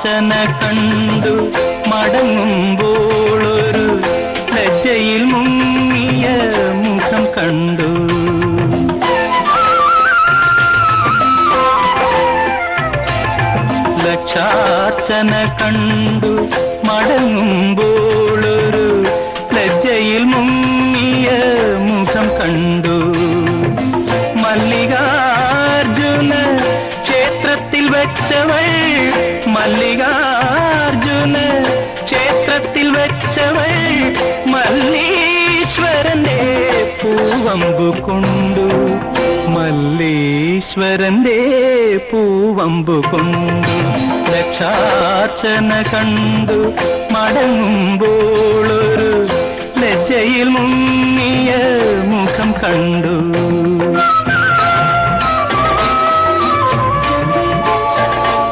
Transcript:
ലക്ഷാർച്ചന കണ്ടു മടങ്ങുമ്പോളൊരു ലജ്ജയിൽ മുങ്ങിയ മുഖം കണ്ടു. ലക്ഷാർച്ചന കണ്ടു മടങ്ങുമ്പോളൊരു ലജ്ജയിൽ മുങ്ങിയ മുഖം കണ്ടു. മല്ലികാർജുന ക്ഷേത്രത്തിൽ വെച്ചവൾ, മല്ലികാർജുന ക്ഷേത്രത്തിൽ വെച്ചവൾ മല്ലീശ്വരന്റെ പൂവമ്പു കൊണ്ടു, മല്ലീശ്വരന്റെ പൂവമ്പു കൊണ്ടു. ലക്ഷാർച്ചന കണ്ടു മടങ്ങുമ്പോളൊരു ലജ്ജയിൽ മുങ്ങിയ മുഖം കണ്ടു.